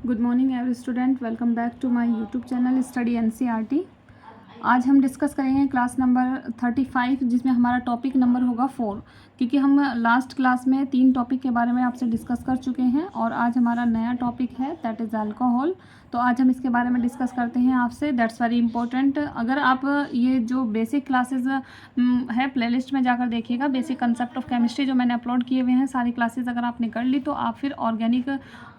Good morning every student, welcome back to my YouTube channel study NCERT. आज हम discuss करेंगे class number 35, जिसमें हमारा टॉपिक नंबर होगा 4, क्योंकि हम लास्ट क्लास में 3 टॉपिक के बारे में आपसे डिस्कस कर चुके हैं और आज हमारा नया टॉपिक है दैट इज़ अल्कोहल। तो आज हम इसके बारे में डिस्कस करते हैं आपसे। That's very important. अगर आप ये जो बेसिक क्लासेस है प्लेलिस्ट में जाकर देखिएगा, बेसिक कंसेप्ट ऑफ केमिस्ट्री जो मैंने अपलोड किए हुए हैं, सारी क्लासेस अगर आपने कर ली तो आप फिर ऑर्गेनिक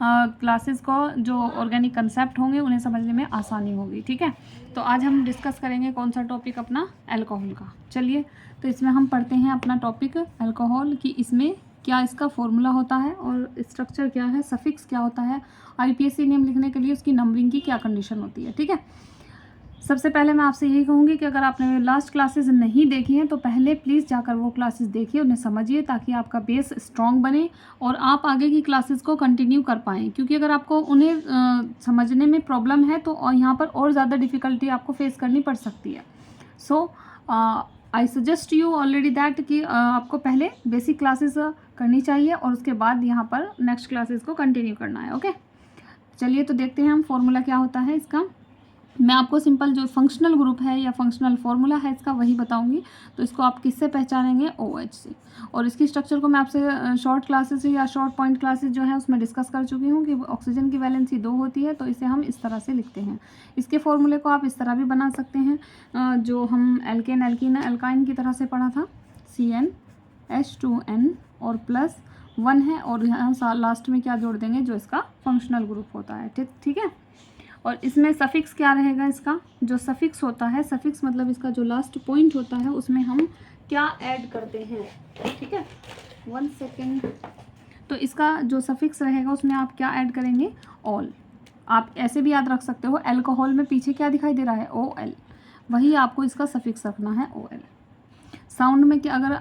क्लासेस को जो ऑर्गेनिक कंसेप्ट होंगे उन्हें समझने में आसानी होगी। ठीक है, तो आज हम डिस्कस करेंगे कौन सा टॉपिक अपना, अल्कोहल का। चलिए, तो इसमें हम पढ़ते हैं अपना टॉपिक अल्कोहल कि इसमें क्या इसका फॉर्मूला होता है और स्ट्रक्चर क्या है, सफिक्स क्या होता है, आईपीएससी नेम लिखने के लिए उसकी नंबरिंग की क्या कंडीशन होती है। ठीक है, सबसे पहले मैं आपसे यही कहूँगी कि अगर आपने लास्ट क्लासेस नहीं देखी हैं तो पहले प्लीज़ जाकर वो क्लासेस देखिए, उन्हें समझिए, ताकि आपका बेस स्ट्रॉन्ग बने और आप आगे की क्लासेस को कंटिन्यू कर पाएँ। क्योंकि अगर आपको उन्हें समझने में प्रॉब्लम है तो यहाँ पर और ज़्यादा डिफ़िकल्टी आपको फेस करनी पड़ सकती है। So I suggest you already that कि आपको पहले बेसिक क्लासेस करनी चाहिए और उसके बाद यहाँ पर नेक्स्ट क्लासेस को कंटिन्यू करना है। ओके, चलिए तो देखते हैं हम फॉर्मूला क्या होता है इसका। मैं आपको सिंपल जो फंक्शनल ग्रुप है या फंक्शनल फार्मूला है इसका वही बताऊंगी। तो इसको आप किससे पहचानेंगे, OH से। और इसकी स्ट्रक्चर को मैं आपसे शॉर्ट क्लासेस या शॉर्ट पॉइंट क्लासेस जो है उसमें डिस्कस कर चुकी हूँ कि ऑक्सीजन की वैलेंसी 2 होती है, तो इसे हम इस तरह से लिखते हैं। इसके फॉर्मूले को आप इस तरह भी बना सकते हैं जो हम एल्काइन की तरह से पढ़ा था, CnH2n और +1 है और यहाँ लास्ट में क्या जोड़ देंगे, जो इसका फंक्शनल ग्रुप होता है। ठीक है, और इसमें सफिक्स क्या रहेगा, इसका जो सफिक्स होता है, सफिक्स मतलब इसका जो लास्ट पॉइंट होता है उसमें हम क्या ऐड करते हैं। ठीक है, 1 सेकेंड। तो इसका जो सफिक्स रहेगा उसमें आप क्या ऐड करेंगे, ऑल। आप ऐसे भी याद रख सकते हो, अल्कोहल में पीछे क्या दिखाई दे रहा है, OL, वही आपको इसका सफिक्स रखना है, OL। साउंड में क्या, अगर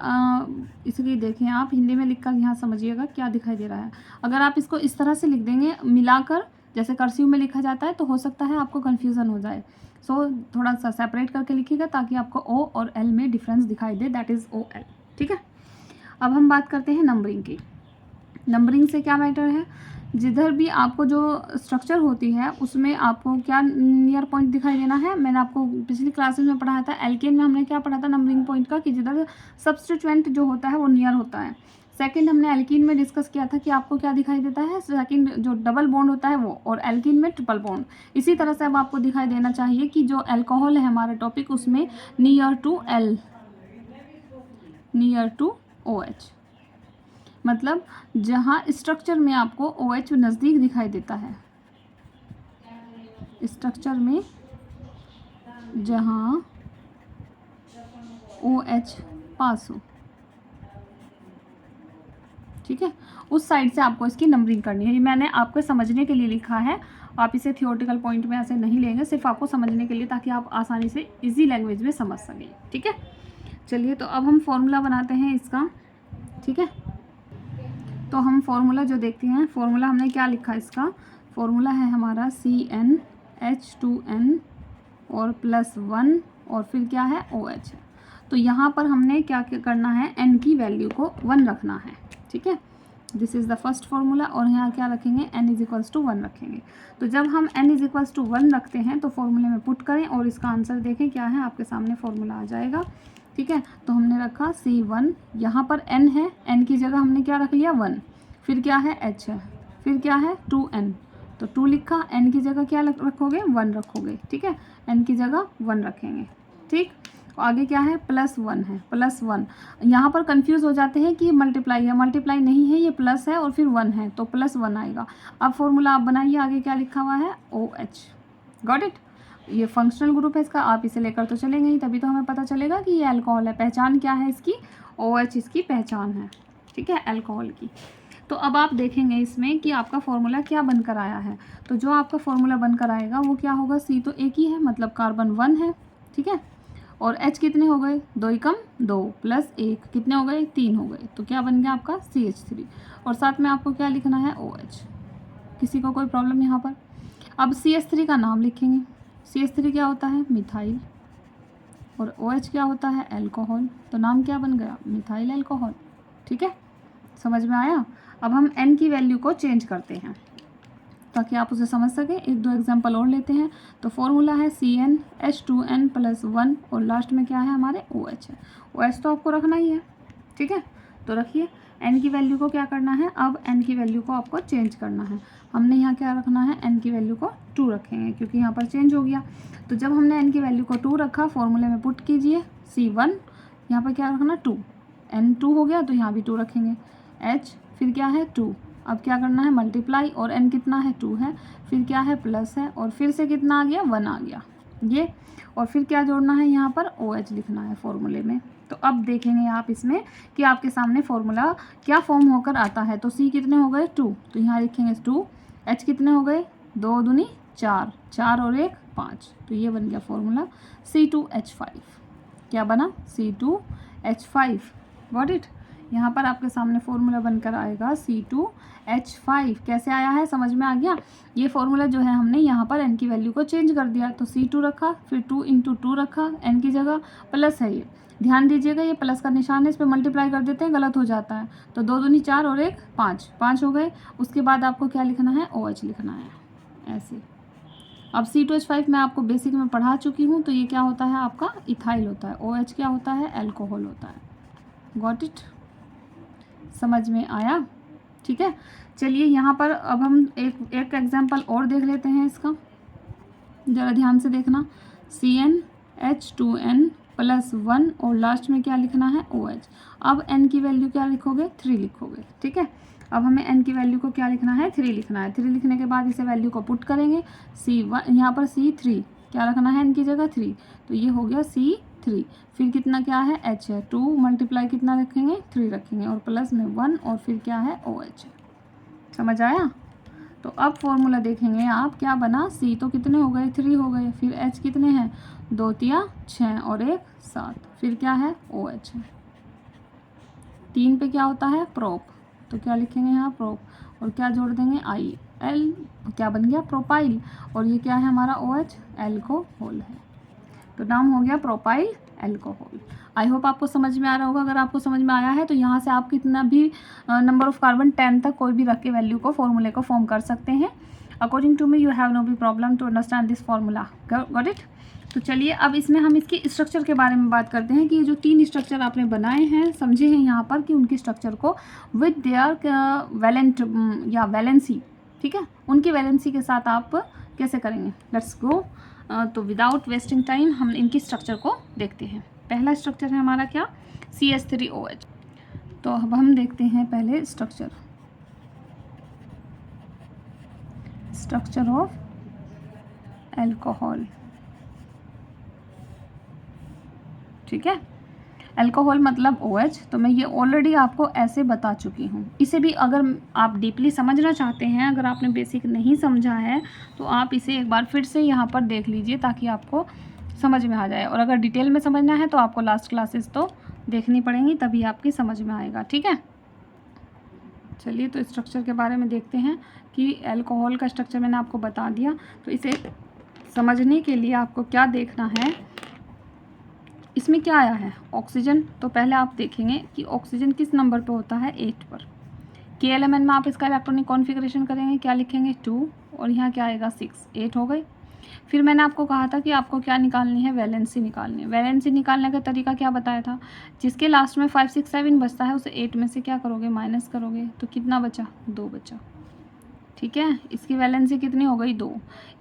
इसलिए देखें आप हिंदी में लिखकर यहाँ समझिएगा क्या दिखाई दे रहा है। अगर आप इसको इस तरह से लिख देंगे मिलाकर, जैसे कर्सिव में लिखा जाता है, तो हो सकता है आपको कन्फ्यूज़न हो जाए। सो थोड़ा सा सेपरेट करके लिखिएगा ताकि आपको O और L में डिफरेंस दिखाई दे, दैट इज़ OL। ठीक है, अब हम बात करते हैं नंबरिंग की। नंबरिंग से क्या मैटर है, जिधर भी आपको जो स्ट्रक्चर होती है उसमें आपको क्या नियर पॉइंट दिखाई देना है। मैंने आपको पिछली क्लासेस में पढ़ाया था, एल्केन में हमने क्या पढ़ा था नंबरिंग पॉइंट का, कि जिधर सब्स्टिट्यूएंट जो होता है वो नियर होता है। सेकंड हमने एल्कीन में डिस्कस किया था कि आपको क्या दिखाई देता है, सेकंड जो डबल बॉन्ड होता है वो, और एल्कीन में ट्रिपल बॉन्ड। इसी तरह से अब आपको दिखाई देना चाहिए कि जो अल्कोहल है हमारा टॉपिक, उसमें near to L, near to OH, मतलब जहाँ स्ट्रक्चर में आपको OH नज़दीक दिखाई देता है, स्ट्रक्चर में जहाँ OH पास हो, ठीक है, उस साइड से आपको इसकी नंबरिंग करनी है। ये मैंने आपको समझने के लिए लिखा है, आप इसे थियोरेटिकल पॉइंट में ऐसे नहीं लेंगे, सिर्फ आपको समझने के लिए, ताकि आप आसानी से इजी लैंग्वेज में समझ सकें। ठीक है, चलिए तो अब हम फॉर्मूला बनाते हैं इसका। ठीक है, तो हम फॉर्मूला जो देखते हैं, फॉर्मूला हमने क्या लिखा, इसका फॉर्मूला है हमारा CnH2n और +1 और फिर क्या है, OH। तो यहाँ पर हमने क्या करना है, n की वैल्यू को 1 रखना है। ठीक है, this is the first formula, और यहाँ क्या रखेंगे, n = 1 रखेंगे। तो जब हम n = 1 रखते हैं तो फॉर्मूले में पुट करें और इसका आंसर देखें क्या है, आपके सामने फॉर्मूला आ जाएगा। ठीक है, तो हमने रखा C1, यहाँ पर n है, n की जगह हमने क्या रख लिया, 1, फिर क्या है, H है, फिर क्या है, 2n, तो 2 लिखा, n की जगह क्या रखोगे, 1 रखोगे। ठीक है, n की जगह 1 रखेंगे। ठीक, आगे क्या है, +1 है, +1। यहाँ पर कंफ्यूज हो जाते हैं कि मल्टीप्लाई है, मल्टीप्लाई नहीं है, ये प्लस है और फिर 1 है, तो +1 आएगा। अब फॉर्मूला आप बनाइए, आगे क्या लिखा हुआ है, OH। गॉट इट, ये फंक्शनल ग्रुप है इसका, आप इसे लेकर तो चलेंगे ही, तभी तो हमें पता चलेगा कि ये अल्कोहल है। पहचान क्या है इसकी, OH इसकी पहचान है। ठीक है, अल्कोहल की। तो अब आप देखेंगे इसमें कि आपका फॉर्मूला क्या बनकर आया है। तो जो आपका फॉर्मूला बनकर आएगा वो क्या होगा, C तो एक ही है, मतलब कार्बन 1 है। ठीक है, और H कितने हो गए, 2 × 2 + 1 कितने हो गए, 3 हो गए। तो क्या बन गया आपका CH3, और साथ में आपको क्या लिखना है, OH। किसी को कोई प्रॉब्लम यहाँ पर। अब CH3 का नाम लिखेंगे, CH3 क्या होता है, मिथाइल, और OH क्या होता है, अल्कोहल। तो नाम क्या बन गया, मिथाइल अल्कोहल। ठीक है, समझ में आया। अब हम n की वैल्यू को चेंज करते हैं। ताकि आप उसे समझ सकें। एक दो एग्जांपल और लेते हैं। तो फॉर्मूला है CnH2n+1 और लास्ट में क्या है हमारे OH है। OH तो आपको रखना ही है, ठीक है। तो रखिए, n की वैल्यू को क्या करना है, अब n की वैल्यू को आपको चेंज करना है। हमने यहाँ क्या रखना है, n की वैल्यू को 2 रखेंगे क्योंकि यहाँ पर चेंज हो गया। तो जब हमने n की वैल्यू को 2 रखा, फॉर्मूले में पुट कीजिए C1, यहाँ पर क्या रखना 2, n 2 हो गया तो यहाँ भी 2 रखेंगे, h फिर क्या है 2, अब क्या करना है मल्टीप्लाई, और n कितना है 2 है, फिर क्या है प्लस है, और फिर से कितना आ गया 1 आ गया ये, और फिर क्या जोड़ना है यहाँ पर OH लिखना है फॉर्मूले में। तो अब देखेंगे आप इसमें कि आपके सामने फॉर्मूला क्या फॉर्म होकर आता है। तो C कितने हो गए 2, तो यहाँ लिखेंगे 2, H कितने हो गए 2 दूनी 4, 4 और 1 5, तो ये बन गया फॉर्मूला C2H5। क्या बना C2H5, गॉट इट। यहाँ पर आपके सामने फॉर्मूला बनकर आएगा C2H5। कैसे आया है, समझ में आ गया। ये फॉर्मूला जो है हमने यहाँ पर n की वैल्यू को चेंज कर दिया, तो C2 रखा, फिर 2 × 2 रखा, n की जगह प्लस है ये, ध्यान दीजिएगा ये प्लस का निशान है, इस पर मल्टीप्लाई कर देते हैं, गलत हो जाता है। तो 2 दूनी 4 और 1 5, 5 हो गए। उसके बाद आपको क्या लिखना है, OH लिखना है ऐसे। अब C2H5 मैं आपको बेसिक में पढ़ा चुकी हूँ। तो ये क्या होता है आपका इथाइल होता है, OH क्या होता है अल्कोहल होता है, गॉट इट, समझ में आया, ठीक है। चलिए यहाँ पर अब हम एक एग्जांपल और देख लेते हैं इसका, ज़रा ध्यान से देखना। CnH2n+1 और लास्ट में क्या लिखना है OH। अब n की वैल्यू क्या लिखोगे 3 लिखोगे, ठीक है। अब हमें n की वैल्यू को क्या लिखना है 3 लिखना है। 3 लिखने के बाद इसे वैल्यू को पुट करेंगे, C1 यहाँ पर C3 क्या रखना है n की जगह 3, तो ये हो गया C3। फिर कितना क्या है H है 2, मल्टीप्लाई कितना रखेंगे 3 रखेंगे, और प्लस में 1, और फिर क्या है OH, समझ आया। तो अब फॉर्मूला देखेंगे आप, क्या बना, C तो कितने हो गए 3 हो गए, फिर H कितने हैं 2 × 6 और 1 7, फिर क्या है OH है। 3 पे क्या होता है प्रोप, तो क्या लिखेंगे यहाँ प्रोप, और क्या जोड़ देंगे IL, क्या बन गया प्रोपाइल, और ये क्या है हमारा OH एल्कोहल है। तो नाम हो गया प्रोपाइल एल्कोहल। आई होप आपको समझ में आ रहा होगा। अगर आपको समझ में आया है तो यहाँ से आप कितना भी नंबर ऑफ कार्बन 10 तक कोई भी रख के वैल्यू को फॉर्मूले को फॉर्म कर सकते हैं। According to me you have no be problem to understand this formula, got it. तो चलिए अब इसमें हम इसके स्ट्रक्चर के बारे में बात करते हैं कि ये जो 3 स्ट्रक्चर आपने बनाए हैं, समझे हैं यहाँ पर कि उनके स्ट्रक्चर को विद देयर वैलेंट या वैलेंसी, ठीक है, उनकी वैलेंसी के साथ आप कैसे करेंगे। Let's go. तो विदाउट वेस्टिंग टाइम हम इनकी स्ट्रक्चर को देखते हैं। पहला स्ट्रक्चर है हमारा क्या CH3OH। तो अब हम देखते हैं पहले स्ट्रक्चर ऑफ अल्कोहल, ठीक है। अल्कोहल मतलब OH, तो मैं ये ऑलरेडी आपको ऐसे बता चुकी हूँ। इसे भी अगर आप डीपली समझना चाहते हैं, अगर आपने बेसिक नहीं समझा है तो आप इसे एक बार फिर से यहाँ पर देख लीजिए ताकि आपको समझ में आ जाए। और अगर डिटेल में समझना है तो आपको लास्ट क्लासेस तो देखनी पड़ेंगी, तभी आपकी समझ में आएगा, ठीक है। चलिए तो स्ट्रक्चर के बारे में देखते हैं कि अल्कोहल का स्ट्रक्चर मैंने आपको बता दिया। तो इसे समझने के लिए आपको क्या देखना है, इसमें क्या आया है ऑक्सीजन। तो पहले आप देखेंगे कि ऑक्सीजन किस नंबर पे होता है 8 पर। KLMN में आप इसका इलेक्ट्रॉनिक कॉन्फ़िगरेशन करेंगे, क्या लिखेंगे 2, और यहाँ क्या आएगा 6, 8 हो गई। फिर मैंने आपको कहा था कि आपको क्या निकालनी है, वैलेंसी निकालनी है। वैलेंसी निकालने का तरीका क्या बताया था, जिसके लास्ट में 5 6 7 बचता है उसे 8 में से क्या करोगे माइनस करोगे, तो कितना बचा 2 बचा, ठीक है। इसकी वैलेंसी कितनी हो गई 2।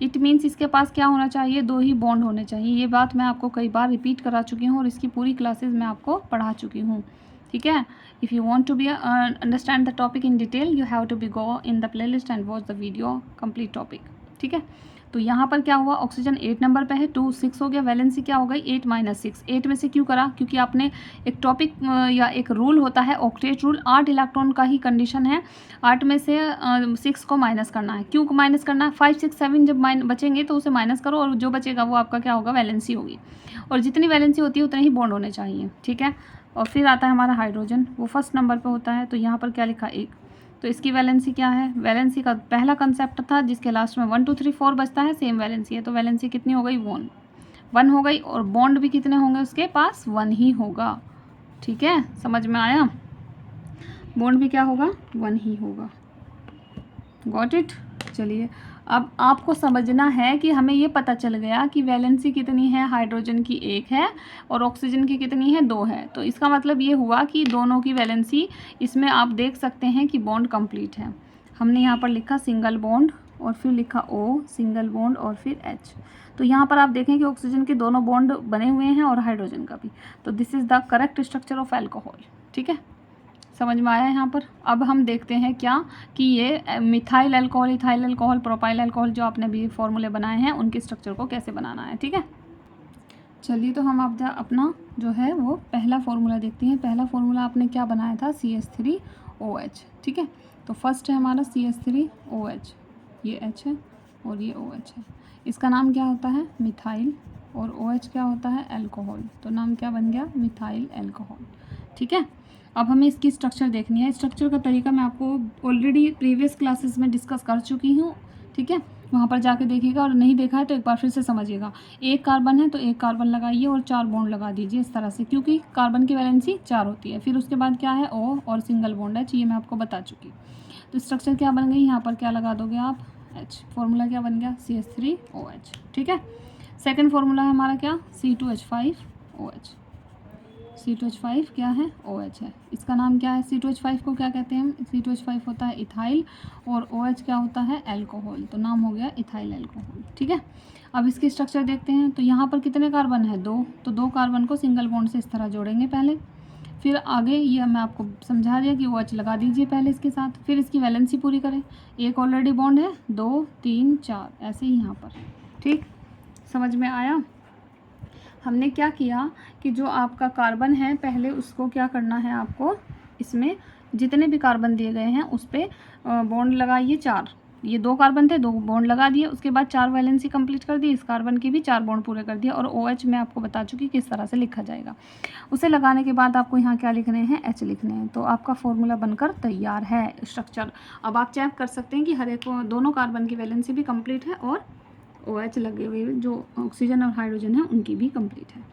इट मीन्स इसके पास क्या होना चाहिए 2 ही बॉन्ड होने चाहिए। ये बात मैं आपको कई बार रिपीट करा चुकी हूँ और इसकी पूरी क्लासेस मैं आपको पढ़ा चुकी हूँ, ठीक है। If you want to be understand the topic in detail you have to be go in the playlist and watch the video complete topic, ठीक है। तो यहाँ पर क्या हुआ, ऑक्सीजन 8 नंबर पे है, 2 6 हो गया, वैलेंसी क्या हो गई 8 - 6। 8 में से क्यों करा, क्योंकि आपने एक टॉपिक या एक रूल होता है ऑक्टेट रूल, 8 इलेक्ट्रॉन का ही कंडीशन है, 8 में से 6 को माइनस करना है। क्यों माइनस करना है, 5 6 7 जब बचेंगे तो उसे माइनस करो और जो बचेगा वो आपका क्या होगा वैलेंसी होगी, और जितनी वैलेंसी होती है उतने ही बॉन्ड होने चाहिए, ठीक है। और फिर आता है हमारा हाइड्रोजन, वो फर्स्ट नंबर पर होता है, तो यहाँ पर क्या लिखा 1, तो इसकी वैलेंसी क्या है, वैलेंसी का पहला कंसेप्ट था जिसके लास्ट में 1 2 3 4 बचता है, सेम वैलेंसी है, तो वैलेंसी कितनी हो गई 1 हो गई, और बॉन्ड भी कितने होंगे उसके पास 1 ही होगा, ठीक है। समझ में आया, बॉन्ड भी क्या होगा 1 ही होगा, गॉट इट। चलिए, अब आपको समझना है कि हमें ये पता चल गया कि वैलेंसी कितनी है, हाइड्रोजन की 1 है और ऑक्सीजन की कितनी है, 2 है। तो इसका मतलब ये हुआ कि दोनों की वैलेंसी, इसमें आप देख सकते हैं कि बॉन्ड कंप्लीट है। हमने यहाँ पर लिखा सिंगल बॉन्ड और फिर लिखा O, सिंगल बॉन्ड और फिर H। तो यहाँ पर आप देखें कि ऑक्सीजन के दोनों बॉन्ड बने हुए हैं और हाइड्रोजन का भी। तो this is the correct structure of alcohol. ठीक है, समझ में आया यहाँ पर। अब हम देखते हैं क्या कि ये methyl alcohol, ethyl alcohol, propyl alcohol जो आपने भी फॉर्मूले बनाए हैं उनके स्ट्रक्चर को कैसे बनाना है। ठीक है, चलिए तो हम अब अपना जो है वो पहला फॉर्मूला देखते हैं। पहला फॉर्मूला आपने क्या बनाया था, CH3OH। ठीक है, तो फर्स्ट है हमारा CH3OH, ये H है और ये OH है। इसका नाम क्या होता है, मिथाइल, और OH क्या होता है, अल्कोहल। तो नाम क्या बन गया, मिथाइल अल्कोहल। ठीक है, अब हमें इसकी स्ट्रक्चर देखनी है। स्ट्रक्चर का तरीका मैं आपको ऑलरेडी प्रीवियस क्लासेस में डिस्कस कर चुकी हूँ। ठीक है, वहाँ पर जाके देखिएगा, और नहीं देखा है तो एक बार फिर से समझिएगा। एक कार्बन है तो एक कार्बन लगाइए और 4 बॉन्ड लगा दीजिए इस तरह से, क्योंकि कार्बन की वैलेंसी 4 होती है। फिर उसके बाद क्या है, O और सिंगल बॉन्ड है, ये मैं आपको बता चुकी। तो स्ट्रक्चर क्या बन गई, यहाँ पर क्या लगा दोगे आप, H। फॉर्मूला क्या बन गया, CH3OH। ठीक है, सेकेंड फॉर्मूला है हमारा क्या, C2H5OH। C2H5 क्या है, OH है। इसका नाम क्या है, C2H5 को क्या कहते हैं हम, C2H5 होता है इथाइल और OH क्या होता है, अल्कोहल। तो नाम हो गया इथाइल अल्कोहल। ठीक है, अब इसकी स्ट्रक्चर देखते हैं। तो यहाँ पर कितने कार्बन है, 2। तो 2 कार्बन को सिंगल बॉन्ड से इस तरह जोड़ेंगे पहले, फिर आगे ये मैं आपको समझा दिया कि OH लगा दीजिए पहले इसके साथ, फिर इसकी वैलेंसी पूरी करें। एक ऑलरेडी बॉन्ड है, 2 3 4 ऐसे ही यहाँ पर। ठीक, समझ में आया। हमने क्या किया कि जो आपका कार्बन है पहले उसको क्या करना है आपको, इसमें जितने भी कार्बन दिए गए हैं उस पर बॉन्ड लगाइए 4। ये 2 कार्बन थे, 2 बॉन्ड लगा दिए, उसके बाद 4 वैलेंसी कंप्लीट कर दी, इस कार्बन की भी 4 बॉन्ड पूरे कर दिए। और OH मैं आपको बता चुकी किस तरह से लिखा जाएगा। उसे लगाने के बाद आपको यहाँ क्या लिखने हैं, H लिखने हैं। तो आपका फॉर्मूला बनकर तैयार है स्ट्रक्चर। अब आप चेक कर सकते हैं कि हर एक दोनों कार्बन की वैलेंसी भी कंप्लीट है और OH लगे हुए जो ऑक्सीजन और हाइड्रोजन है उनकी भी कंप्लीट है।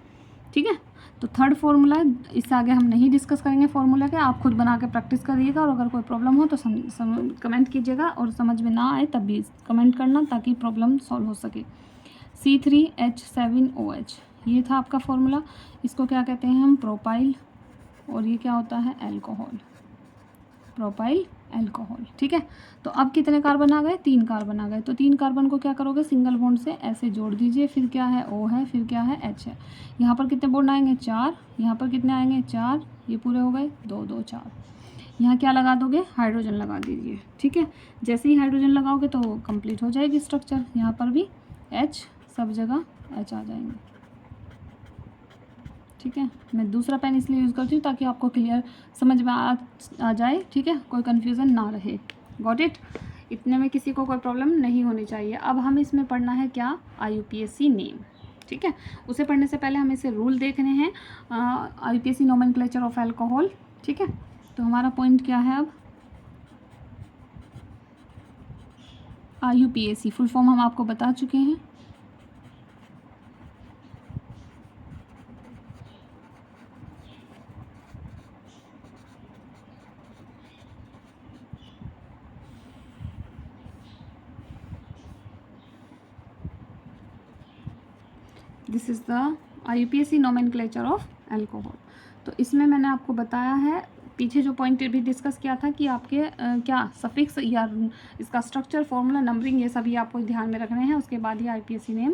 ठीक है, तो थर्ड फॉर्मूला, इससे आगे हम नहीं डिस्कस करेंगे फॉर्मूला के, आप खुद बना के प्रैक्टिस करिएगा। और अगर कोई प्रॉब्लम हो तो कमेंट कीजिएगा, और समझ में ना आए तब भी कमेंट करना ताकि प्रॉब्लम सॉल्व हो सके। C3H7OH, ये था आपका फॉर्मूला। इसको क्या कहते हैं हम, प्रोपाइल, और ये क्या होता है, अल्कोहल, प्रोपाइल अल्कोहल। ठीक है, तो अब कितने कार्बन आ गए, 3 कार्बन आ गए। तो 3 कार्बन को क्या करोगे, सिंगल बॉन्ड से ऐसे जोड़ दीजिए। फिर क्या है, O है, फिर क्या है, H है। यहाँ पर कितने बॉन्ड आएंगे, 4। यहाँ पर कितने आएंगे, 4। ये पूरे हो गए, 2 2 4। यहाँ क्या लगा दोगे, हाइड्रोजन लगा दीजिए। ठीक है, जैसे ही हाइड्रोजन लगाओगे तो कंप्लीट हो जाएगी स्ट्रक्चर। यहाँ पर भी H, सब जगह H आ जाएंगे। ठीक है, मैं दूसरा पेन इसलिए यूज़ करती हूँ ताकि आपको क्लियर समझ में आ जाए। ठीक है, कोई कन्फ्यूज़न ना रहे। गॉट इट, इतने में किसी को कोई प्रॉब्लम नहीं होनी चाहिए। अब हम इसमें पढ़ना है क्या, IUPAC नेम। ठीक है, उसे पढ़ने से पहले हमें इसे रूल देखने हैं, IUPAC नोमेनक्लेचर ऑफ अल्कोहल। ठीक है, तो हमारा पॉइंट क्या है, अब IUPAC फुल फॉर्म हम आपको बता चुके हैं। This is the IUPAC nomenclature of alcohol. तो इसमें मैंने आपको बताया है, पीछे जो पॉइंट भी डिस्कस किया था कि आपके क्या सफिक्स या इसका स्ट्रक्चर, फॉर्मूला, नंबरिंग, ये सभी आपको ध्यान में रखने हैं। उसके बाद ही IUPAC नेम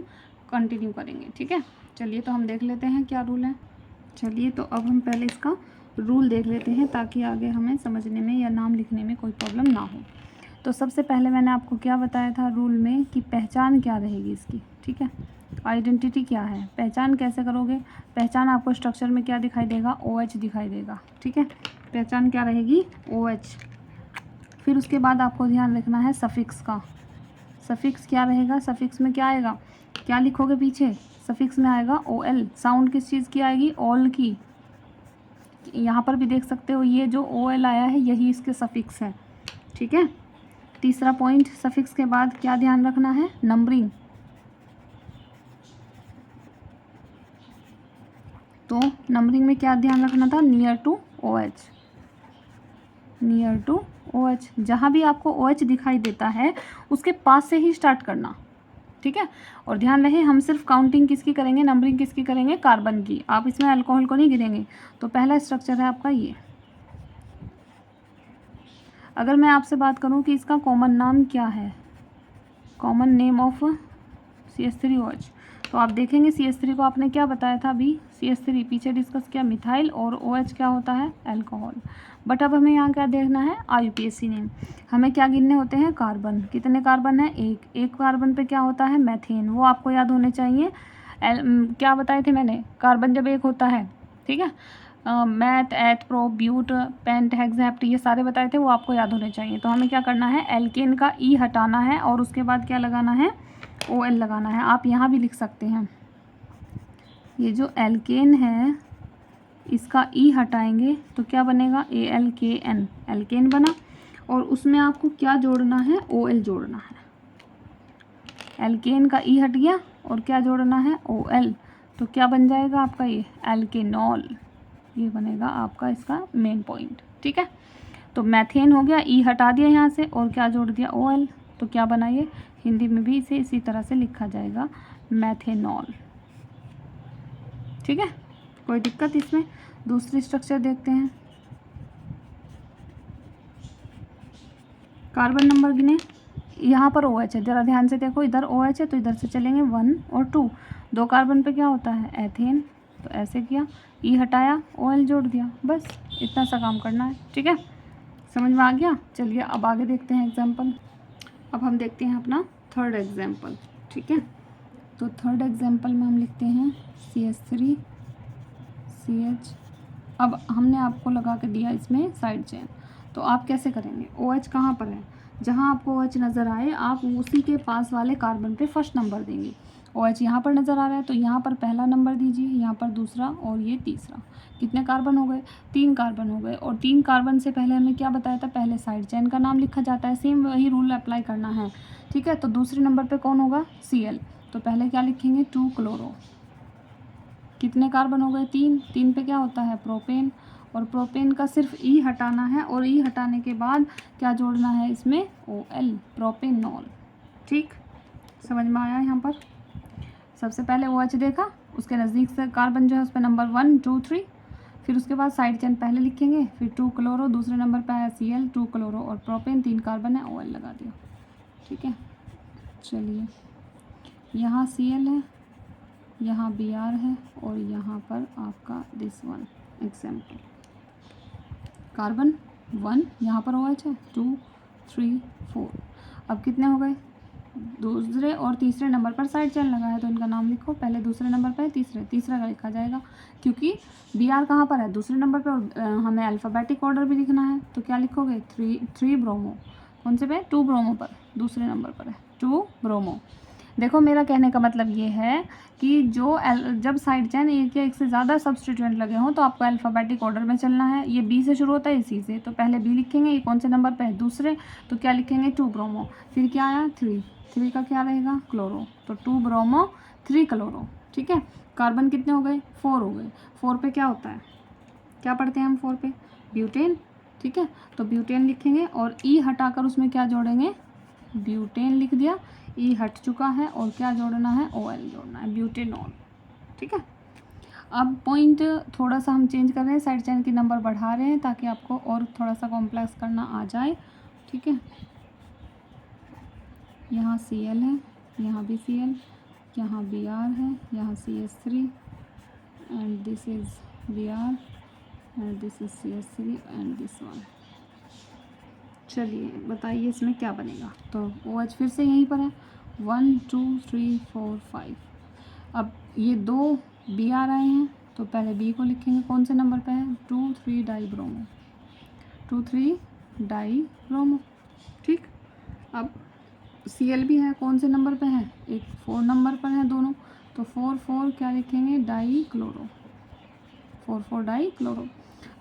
कंटिन्यू करेंगे। ठीक है, चलिए तो हम देख लेते हैं क्या रूल है। चलिए तो अब हम पहले इसका रूल देख लेते हैं ताकि आगे हमें समझने में या नाम लिखने में कोई प्रॉब्लम ना हो। तो सबसे पहले मैंने आपको क्या बताया था रूल में कि पहचान क्या रहेगी इसकी। ठीक है, आइडेंटिटी क्या है, पहचान कैसे करोगे, पहचान आपको स्ट्रक्चर में क्या दिखाई देगा, OH दिखाई देगा। ठीक है, पहचान क्या रहेगी, OH। फिर उसके बाद आपको ध्यान रखना है सफिक्स का। सफिक्स क्या रहेगा, सफिक्स में क्या आएगा, क्या लिखोगे पीछे, सफिक्स में आएगा OL। साउंड किस चीज़ की आएगी, ऑल की। यहाँ पर भी देख सकते हो ये जो OL आया है यही इसके सफिक्स है। ठीक है, तीसरा पॉइंट, सफिक्स के बाद क्या ध्यान रखना है, नंबरिंग। तो नंबरिंग में क्या ध्यान रखना था, near to OH, near to OH, जहाँ भी आपको OH दिखाई देता है उसके पास से ही स्टार्ट करना, ठीक है। और ध्यान रहे हम सिर्फ काउंटिंग किसकी करेंगे, नंबरिंग किसकी करेंगे, कार्बन की। आप इसमें अल्कोहल को नहीं गिनेंगे। तो पहला स्ट्रक्चर है आपका ये। अगर मैं आपसे बात करूं कि इसका कॉमन नाम क्या है, कॉमन नेम ऑफ CH3OH, तो आप देखेंगे CH3 को आपने क्या बताया था अभी, CH3 पीछे डिस्कस किया मिथाइल, और OH क्या होता है, अल्कोहल। बट अब हमें यहाँ क्या देखना है, IUPAC नेम। हमें क्या गिनने होते हैं, कार्बन। कितने कार्बन है, एक कार्बन पे क्या होता है, मैथेन। वो आपको याद होने चाहिए। क्या बताए थे मैंने, कार्बन जब एक होता है, ठीक है, मैथ, एथ, प्रो, ब्यूट, पेंट, हेक्सेप्ट, ये सारे बताए थे, वो आपको याद होने चाहिए। तो हमें क्या करना है, एल्केन का ई हटाना है और उसके बाद क्या लगाना है, OL लगाना है। आप यहाँ भी लिख सकते हैं, ये जो एल्केन है इसका ई हटाएंगे तो क्या बनेगा, ALKN, एल्केन बना। और उसमें आपको क्या जोड़ना है, OL जोड़ना है। एल्केन का ई हट गया और क्या जोड़ना है, OL, तो क्या बन जाएगा आपका ये एल्केनॉल। ये बनेगा आपका इसका मेन पॉइंट, ठीक है। तो मैथेन हो गया, ई हटा दिया यहाँ से और क्या जोड़ दिया, OL, तो क्या बना ये, हिंदी में भी इसे इसी तरह से लिखा जाएगा, मैथेनॉल, ठीक है। कोई दिक्कत इसमें। दूसरी स्ट्रक्चर देखते हैं, कार्बन नंबर गिने। यहाँ पर OH है, ज़रा ध्यान से देखो, इधर OH है तो इधर से चलेंगे 1 और 2। 2 कार्बन पे क्या होता है, एथेन, तो ऐसे किया, ई हटाया, OL जोड़ दिया, बस इतना सा काम करना है, ठीक है। समझ में आ गया। चलिए अब आगे देखते हैं एग्जाम्पल। अब हम देखते हैं अपना थर्ड एग्जाम्पल, ठीक है। तो थर्ड एग्जाम्पल में हम लिखते हैं CH3 CH। अब हमने आपको लगा के दिया इसमें साइड चेन, तो आप कैसे करेंगे, OH कहाँ पर है, जहाँ आपको OH नज़र आए आप उसी के पास वाले कार्बन पे फर्स्ट नंबर देंगे। OH यहाँ पर नज़र आ रहा है तो यहाँ पर पहला नंबर दीजिए, यहाँ पर दूसरा और ये तीसरा। कितने कार्बन हो गए, 3 कार्बन हो गए। और 3 कार्बन से पहले हमें क्या बताया था, पहले साइड चेन का नाम लिखा जाता है, सेम वही रूल अप्लाई करना है, ठीक है। तो दूसरे नंबर पर कौन होगा, Cl, तो पहले क्या लिखेंगे, 2 क्लोरो। कितने कार्बन हो गए, 3, 3 पे क्या होता है, प्रोपेन, और प्रोपेन का सिर्फ ई हटाना है और ई हटाने के बाद क्या जोड़ना है इसमें, OL, प्रोपेनॉल, ठीक। समझ में आया यहाँ पर। सबसे पहले OH देखा, उसके नज़दीक से कार्बन जो है उस पर नंबर 1, 2, 3, फिर उसके बाद साइड चेन पहले लिखेंगे, फिर 2 क्लोरो, दूसरे नंबर पर है Cl, 2 क्लोरो और प्रोपेन, 3 कार्बन है, OL लगा दिया, ठीक है। चलिए यहाँ Cl है, यहाँ Br है और यहाँ पर आपका दिस वन एग्जाम्पल, कार्बन 1, यहाँ पर OH है 2, 3, 4। अब कितने हो गए, दूसरे और तीसरे नंबर पर साइड चेन लगा है तो इनका नाम लिखो, पहले दूसरे नंबर पर है, तीसरा का लिखा जाएगा क्योंकि Br कहाँ पर है, दूसरे नंबर पर, और हमें अल्फ़ाबेटिक ऑर्डर भी लिखना है तो क्या लिखोगे, 3 ब्रोमो। कौन से पे, 2 ब्रोमो पर, दूसरे नंबर पर है 2 ब्रोमो। देखो मेरा कहने का मतलब ये है कि जब साइड चेन एक या एक से ज़्यादा सब्स्टिट्यूएंट लगे हों तो आपको अल्फ़ाबेटिक ऑर्डर में चलना है। ये B से शुरू होता है, इसी से, तो पहले B लिखेंगे, ये कौन से नंबर पे है, दूसरे, तो क्या लिखेंगे, 2 ब्रोमो। फिर क्या आया, 3 का क्या रहेगा, क्लोरो, तो 2 ब्रोमो 3 क्लोरो, ठीक है। कार्बन कितने हो गए, 4 हो गए। 4 पे क्या होता है, क्या पढ़ते हैं हम 4 पे, ब्यूटेन, ठीक है। तो ब्यूटेन लिखेंगे और ई हटाकर उसमें क्या जोड़ेंगे, ब्यूटेन लिख दिया, ई हट चुका है और क्या जोड़ना है, OL जोड़ना है, ब्यूटेनॉल, ठीक है। अब पॉइंट थोड़ा सा हम चेंज कर रहे हैं, साइड चेन की नंबर बढ़ा रहे हैं ताकि आपको और थोड़ा सा कॉम्प्लेक्स करना आ जाए, ठीक है। यहाँ Cl है, यहाँ भी Cl, यहाँ Br है, यहाँ CH3 and this is Br and this is CH3 and this one. चलिए बताइए इसमें क्या बनेगा, तो OH फिर से यहीं पर है, 1, 2, 3, 4, 5। अब ये 2 Br आए हैं तो पहले B को लिखेंगे, कौन से नंबर पे है, 2, 3 डाई ब्रोमो, 2, 3 डाई ब्रोमो, ठीक। अब Cl भी है, कौन से नंबर पे है, एक 4 नंबर पर है दोनों, तो 4, 4 क्या लिखेंगे, die chloro, 4, 4 die chloro.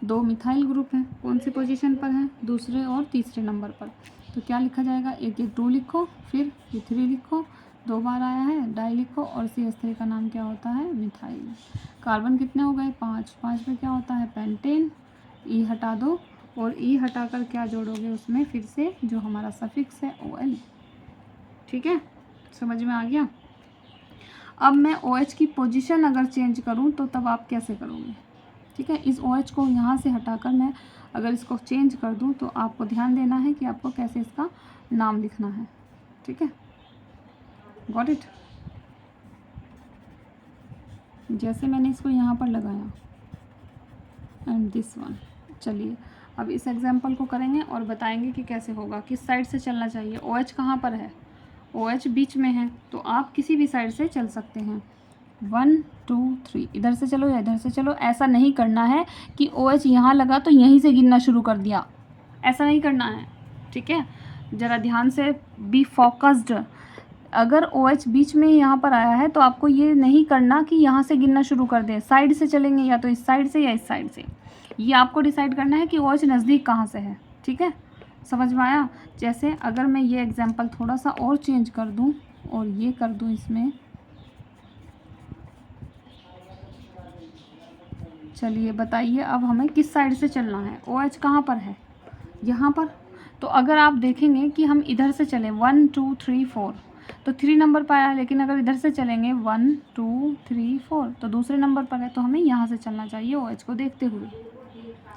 2 methyl group हैं, कौन सी पोजीशन पर हैं, दूसरे और तीसरे नंबर पर, तो क्या लिखा जाएगा, एक 2 लिखो, फिर ये 3 लिखो, 2 बार आया है, डाई लिखो और CH3 का नाम क्या होता है, मिथाइल। कार्बन कितने हो गए, 5 पे क्या होता है, पेंटेन, ई हटा दो और ई हटाकर क्या जोड़ोगे उसमें, फिर से जो हमारा सफिक्स है OL। ठीक है, समझ में आ गया। अब मैं OH की पोजीशन अगर चेंज करूं तो तब आप कैसे करोगे। ठीक है, इस OH को यहाँ से हटाकर मैं अगर इसको चेंज कर दूं तो आपको ध्यान देना है कि आपको कैसे इसका नाम लिखना है। ठीक है, गॉट इट। जैसे मैंने इसको यहाँ पर लगाया एंड दिस वन। चलिए अब इस एग्जाम्पल को करेंगे और बताएंगे कि कैसे होगा, किस साइड से चलना चाहिए। OH कहाँ पर है, OH बीच में है, तो आप किसी भी साइड से चल सकते हैं। 1 2 3, इधर से चलो या इधर से चलो। ऐसा नहीं करना है कि OH यहाँ लगा तो यहीं से गिनना शुरू कर दिया, ऐसा नहीं करना है। ठीक है, ज़रा ध्यान से बी फोकस्ड। अगर OH बीच में यहाँ पर आया है तो आपको ये नहीं करना कि यहाँ से गिनना शुरू कर दें, साइड से चलेंगे, या तो इस साइड से या इस साइड से। ये आपको डिसाइड करना है कि OH नज़दीक कहाँ से है। ठीक है, समझ में आया। जैसे अगर मैं ये एग्जाम्पल थोड़ा सा और चेंज कर दूं और ये कर दूं इसमें, चलिए बताइए अब हमें किस साइड से चलना है। OH कहाँ पर है, यहाँ पर। तो अगर आप देखेंगे कि हम इधर से चलें 1 2 3 4 तो 3 नंबर पर आया, लेकिन अगर इधर से चलेंगे 1 2 3 4 तो दूसरे नंबर पर है, तो हमें यहाँ से चलना चाहिए OH को देखते हुए।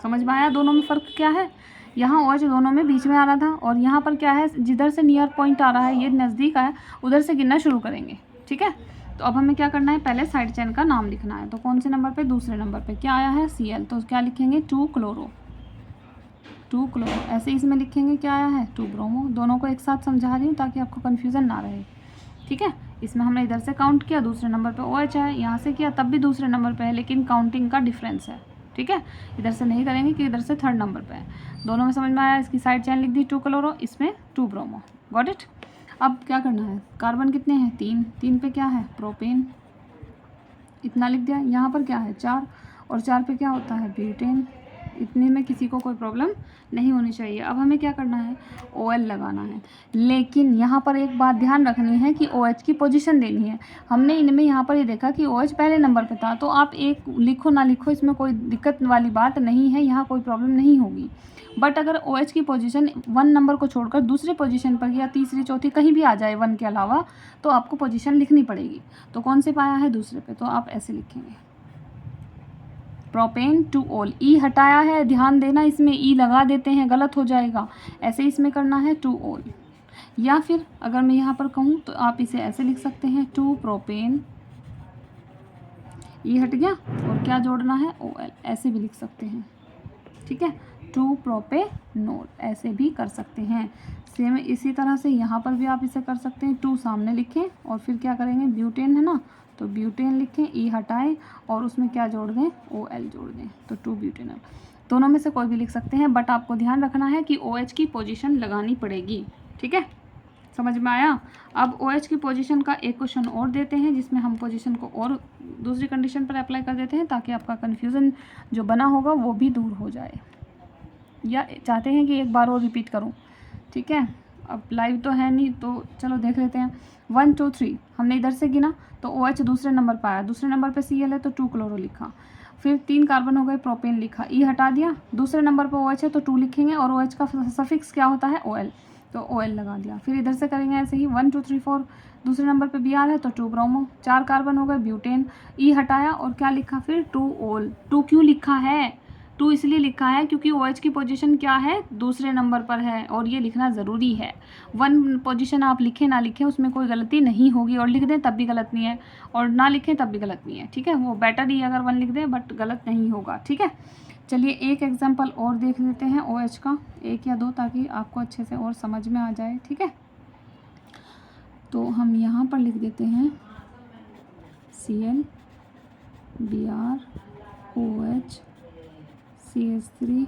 समझ में आया दोनों में फ़र्क क्या है। यहाँ OH दोनों में बीच में आ रहा था और यहाँ पर क्या है, जिधर से नियर पॉइंट आ रहा है, ये नज़दीक आया, उधर से गिनना शुरू करेंगे। ठीक है, तो अब हमें क्या करना है, पहले साइड चेन का नाम लिखना है। तो कौन से नंबर पे, दूसरे नंबर पे क्या आया है Cl, तो क्या लिखेंगे 2 क्लोरो। ऐसे इसमें लिखेंगे क्या आया है 2 ब्रोमो। दोनों को एक साथ समझा रही हूँ ताकि आपको कन्फ्यूज़न ना रहे। ठीक है, इसमें हमने इधर से काउंट किया, दूसरे नंबर पे OH है, यहाँ से किया तब भी दूसरे नंबर पे है, लेकिन काउंटिंग का डिफरेंस है। ठीक है, इधर से नहीं करेंगे कि इधर से थर्ड नंबर पे है। दोनों में समझ में आया। इसकी साइड चेन लिख दी 2 क्लोरो, इसमें 2 ब्रोमो। Got it. अब क्या करना है, कार्बन कितने हैं 3 पे क्या है प्रोपेन, इतना लिख दिया। यहाँ पर क्या है 4 और 4 पे क्या होता है ब्यूटेन। इतने में किसी को कोई प्रॉब्लम नहीं होनी चाहिए। अब हमें क्या करना है, OL लगाना है। लेकिन यहाँ पर एक बात ध्यान रखनी है कि OH की पोजीशन देनी है। हमने इनमें यहाँ पर ये देखा कि OH पहले नंबर पे था, तो आप एक लिखो ना लिखो, इसमें कोई दिक्कत वाली बात नहीं है, यहाँ कोई प्रॉब्लम नहीं होगी। बट अगर OH की पोजीशन 1 नंबर को छोड़कर दूसरी पोजीशन पर या तीसरी चौथी कहीं भी आ जाए 1 के अलावा, तो आपको पोजीशन लिखनी पड़ेगी। तो कौन से पाया है, दूसरे पे, तो आप ऐसे लिखेंगे प्रोपेन 2 OL। ई हटाया है, ध्यान देना, इसमें ई लगा देते हैं, गलत हो जाएगा। ऐसे इसमें करना है 2 OL। या फिर अगर मैं यहाँ पर कहूँ तो आप इसे ऐसे लिख सकते हैं 2 प्रोपेन, ई हट गया और क्या जोड़ना है OL, ऐसे भी लिख सकते हैं। ठीक है, 2 प्रोपेनॉल, ऐसे भी कर सकते हैं। सेम इसी तरह से यहाँ पर भी आप इसे कर सकते हैं। 2 सामने लिखें और फिर क्या करेंगे, ब्यूटेन है ना, तो ब्यूटेन लिखें, ई हटाएं और उसमें क्या जोड़ दें, OL जोड़ दें, तो 2 ब्यूटेनॉल। दोनों में से कोई भी लिख सकते हैं, बट आपको ध्यान रखना है कि OH की पोजीशन लगानी पड़ेगी। ठीक है, समझ में आया। अब OH की पोजीशन का एक क्वेश्चन और देते हैं, जिसमें हम पोजीशन को और दूसरी कंडीशन पर अप्लाई कर देते हैं, ताकि आपका कन्फ्यूज़न जो बना होगा वो भी दूर हो जाए। या चाहते हैं कि एक बार और रिपीट करूं। ठीक है, अब लाइव तो है नहीं, तो चलो देख लेते हैं। 1 2 3 हमने इधर से गिना, तो OH दूसरे नंबर पर आया, दूसरे नंबर पे Cl है तो 2 क्लोरो लिखा, फिर 3 कार्बन हो गए, प्रोपेन लिखा, ई हटा दिया, दूसरे नंबर पर OH है तो 2 लिखेंगे और OH का सफिक्स क्या होता है OL, तो OL लगा दिया। फिर इधर से करेंगे ऐसे ही 1 2 3 4, दूसरे नंबर पे Br है तो 2 ब्रोमो, 4 कार्बन हो गए, ब्यूटेन, ई हटाया और क्या लिखा फिर 2 OL। 2 क्यों लिखा है, 2 इसलिए लिखा है क्योंकि OH की पोजीशन क्या है, दूसरे नंबर पर है, और ये लिखना ज़रूरी है। 1 पोजीशन आप लिखें ना लिखें उसमें कोई गलती नहीं होगी, और लिख दें तब भी गलत नहीं है, और ना लिखें तब भी गलत नहीं है। ठीक है, वो बेटर ही अगर 1 लिख दें, बट गलत नहीं होगा। ठीक है, चलिए एक एग्जाम्पल और देख लेते हैं OH का, 1 या 2, ताकि आपको अच्छे से और समझ में आ जाए। ठीक है, तो हम यहाँ पर लिख देते हैं Cl Br OH CH3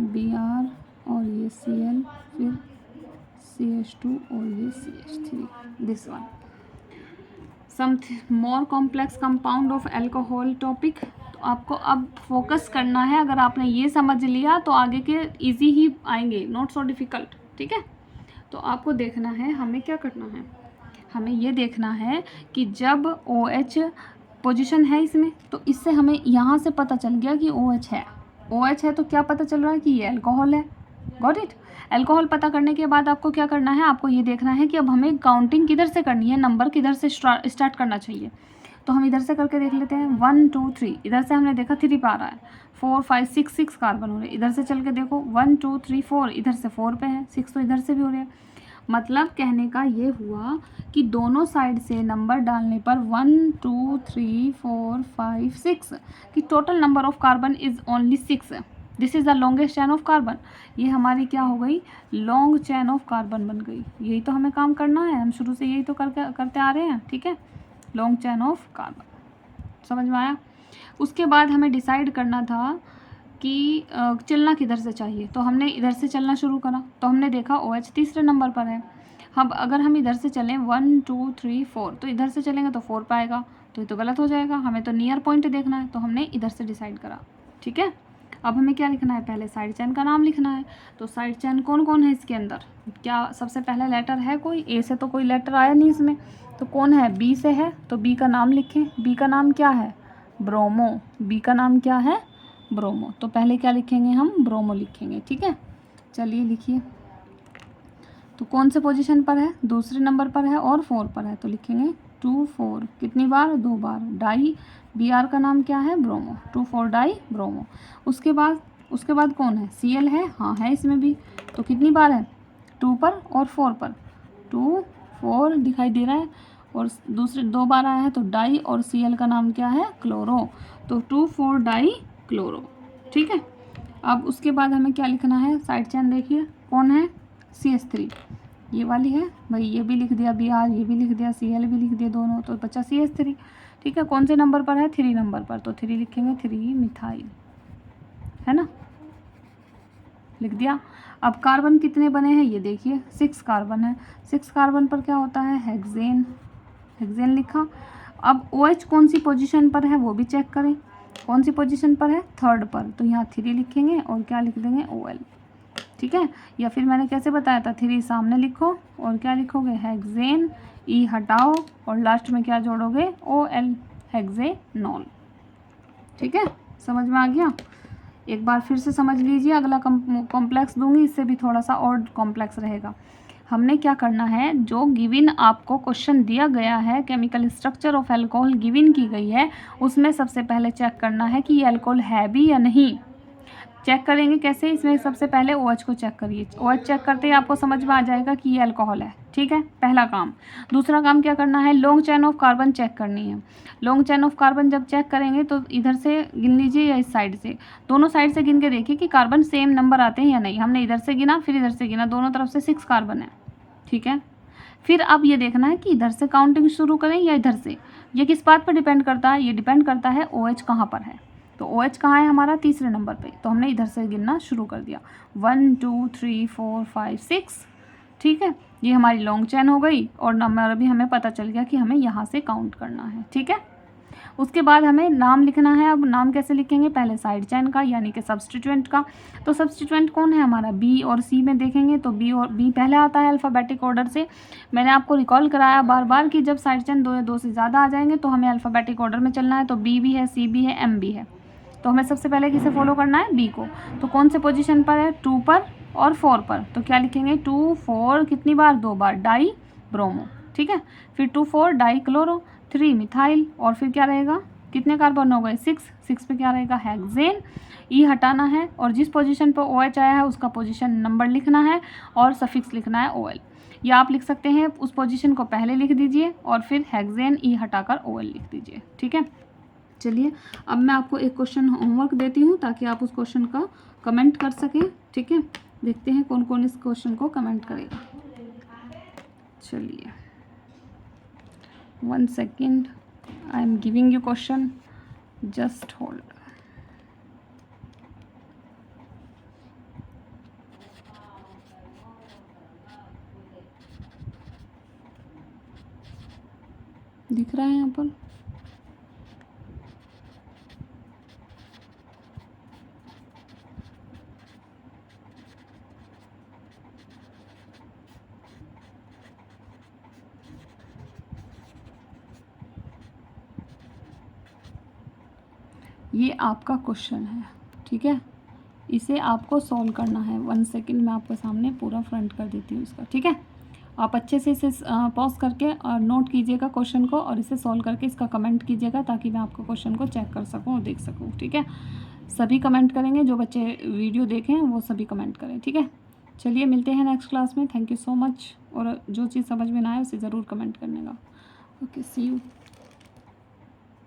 Br और ये Cl, फिर CH2 और ये CH3, this one. Some more complex compound of alcohol topic. तो आपको अब फोकस करना है, अगर आपने ये समझ लिया तो आगे के इजी ही आएंगे, नॉट सो डिफ़िकल्ट। ठीक है, तो आपको देखना है हमें क्या करना है, हमें ये देखना है कि जब OH पोजीशन है इसमें, तो इससे हमें यहाँ से पता चल गया कि OH है। OH है तो क्या पता चल रहा है कि ये अल्कोहल है। Got it. अल्कोहल पता करने के बाद आपको क्या करना है, आपको ये देखना है कि अब हमें काउंटिंग किधर से करनी है, नंबर किधर से स्टार्ट करना चाहिए। तो हम इधर से करके देख लेते हैं 1 2 3, इधर से हमने देखा 3 पे आ रहा है, 4 5 6 कार्बन हो रहे हैं। इधर से चल के देखो 1 2 3 4, इधर से 4 पे है, 6 तो इधर से भी हो रहे हैं। मतलब कहने का ये हुआ कि दोनों साइड से नंबर डालने पर 1 2 3 4 5 6 कि total number of carbon is only 6। This is the longest chain of carbon. ये हमारी क्या हो गई, लॉन्ग चैन ऑफ कार्बन बन गई। यही तो हमें काम करना है, हम शुरू से यही तो करते आ रहे हैं। ठीक है, लॉन्ग चैन ऑफ कार्बन, समझ में आया। उसके बाद हमें डिसाइड करना था कि चलना किधर से चाहिए, तो हमने इधर से चलना शुरू करा। तो हमने देखा OH तीसरे नंबर पर है। अब अगर हम इधर से चलें 1 2 3 4, तो इधर से चलेंगे तो 4 पाएगा, तो ये तो गलत हो जाएगा। हमें तो नियर पॉइंट देखना है, तो हमने इधर से डिसाइड करा। ठीक है, अब हमें क्या लिखना है, पहले साइड चैन का नाम लिखना है। तो साइड चैन कौन कौन है इसके अंदर, क्या सबसे पहला लेटर है कोई, A से तो कोई लेटर आया नहीं इसमें, तो कौन है, B से है। तो B का नाम लिखें। B का नाम क्या है, ब्रोमो। B का नाम क्या है, ब्रोमो। तो पहले क्या लिखेंगे हम, ब्रोमो लिखेंगे। ठीक है, चलिए लिखिए। तो कौन से पोजीशन पर है, दूसरे नंबर पर है और 4 पर है, तो लिखेंगे 2 4, कितनी बार, 2 बार। डाई, Br का नाम क्या है, ब्रोमो, 2 4 डाई ब्रोमो। उसके बाद कौन है, Cl है, हाँ है इसमें भी। तो कितनी बार है, 2 पर और 4 पर, 2 4 दिखाई दे रहा है, और दूसरे 2 बार आया है तो डाई, और Cl का नाम क्या है, क्लोरो। तो 2 4 डाई क्लोरो। ठीक है, अब उसके बाद हमें क्या लिखना है, साइड चैन देखिए कौन है, CH3, ये वाली है भाई। ये भी लिख दिया Br, ये भी लिख दिया, Cl भी लिख दिया दोनों, तो बच्चा CH3। ठीक है, कौन से नंबर पर है, 3 नंबर पर, तो 3 लिखेंगे, 3 मिथाइल, है ना, लिख दिया। अब कार्बन कितने बने हैं ये देखिए, 6 कार्बन है। 6 कार्बन पर क्या होता है, हेक्सेन, हेक्सेन लिखा। अब OH कौन सी पोजीशन पर है वो भी चेक करें, कौन सी पोजीशन पर है, 3rd पर, तो यहाँ 3 लिखेंगे और क्या लिख देंगे, OL। ठीक है, या फिर मैंने कैसे बताया था, 3 सामने लिखो और क्या लिखोगे, हेक्सेन, E हटाओ और लास्ट में क्या जोड़ोगे, OL, हेक्सेनॉल। ठीक है, समझ में आ गया। एक बार फिर से समझ लीजिए, अगला कॉम्प्लेक्स दूंगी, इससे भी थोड़ा सा और कॉम्प्लेक्स रहेगा। हमने क्या करना है, जो गिवन आपको क्वेश्चन दिया गया है, chemical structure of alcohol given की गई है, उसमें सबसे पहले चेक करना है कि ये अल्कोहल है भी या नहीं। चेक करेंगे कैसे, इसमें सबसे पहले OH को चेक करिए। OH चेक करते ही आपको समझ में आ जाएगा कि ये अल्कोहल है। ठीक है, पहला काम। दूसरा काम क्या करना है, long chain of carbon check करनी है। लॉन्ग चैन ऑफ कार्बन जब चेक करेंगे तो इधर से गिन लीजिए या इस साइड से, दोनों साइड से गिन के देखिए कि कार्बन सेम नंबर आते हैं या नहीं। हमने इधर से गिना फिर इधर से गिना, दोनों तरफ से 6 कार्बन है। ठीक है, फिर अब ये देखना है कि इधर से काउंटिंग शुरू करें या इधर से। ये किस बात पर डिपेंड करता है, ये डिपेंड करता है OH कहाँ पर है। तो OH कहाँ है हमारा, तीसरे नंबर पे, तो हमने इधर से गिनना शुरू कर दिया, 1 2 3 4 5 6। ठीक है, ये हमारी लॉन्ग चैन हो गई और नंबर भी हमें पता चल गया कि हमें यहाँ से काउंट करना है। ठीक है, उसके बाद हमें नाम लिखना है। अब नाम कैसे लिखेंगे, पहले साइड चैन का यानी कि सब्सटीट्यूएंट का। तो सब्सटीट्यूएंट कौन है हमारा, B और C में देखेंगे तो B पहले आता है अल्फ़ाबेटिक ऑर्डर से। मैंने आपको रिकॉल कराया बार बार कि जब साइड चैन 2 या 2 से ज़्यादा आ जाएंगे तो हमें अल्फ़ाबेटिक ऑर्डर में चलना है। तो B भी है, C भी है, M भी है, तो हमें सबसे पहले किसे फॉलो करना है, B को। तो कौन से पोजीशन पर है, 2 पर और 4 पर, तो क्या लिखेंगे, 2 4 कितनी बार, 2 बार, डाई ब्रोमो। ठीक है, फिर 2 4 डाई क्लोरो, 3 मिथाइल, और फिर क्या रहेगा, कितने कार्बन हो गए, 6 पे क्या रहेगा, हेक्सेन। E हटाना है और जिस पोजीशन पर OH आया है उसका पोजीशन नंबर लिखना है और सफिक्स लिखना है OL, या आप लिख सकते हैं उस पोजीशन को पहले लिख दीजिए और फिर हेक्सेन E हटाकर OL लिख दीजिए। ठीक है, चलिए अब मैं आपको एक क्वेश्चन होमवर्क देती हूँ ताकि आप उस क्वेश्चन का कमेंट कर सकें। ठीक है, देखते हैं कौन कौन इस क्वेश्चन को कमेंट करेगा। चलिए 1 second, I am giving you question, just hold. दिख रहा है यहाँ पर, ये आपका क्वेश्चन है। ठीक है, इसे आपको सॉल्व करना है। 1 सेकेंड मैं आपके सामने पूरा फ्रंट कर देती हूँ इसका, ठीक है। आप अच्छे से इसे पॉज करके और नोट कीजिएगा क्वेश्चन को, और इसे सॉल्व करके इसका कमेंट कीजिएगा ताकि मैं आपको क्वेश्चन को चेक कर सकूँ और देख सकूँ, ठीक है। सभी कमेंट करेंगे, जो बच्चे वीडियो देखें वो सभी कमेंट करें, ठीक है। चलिए मिलते हैं नेक्स्ट क्लास में। थैंक यू सो मच, और जो चीज़ समझ में ना आए उसे ज़रूर कमेंट करने का। Okay, see you.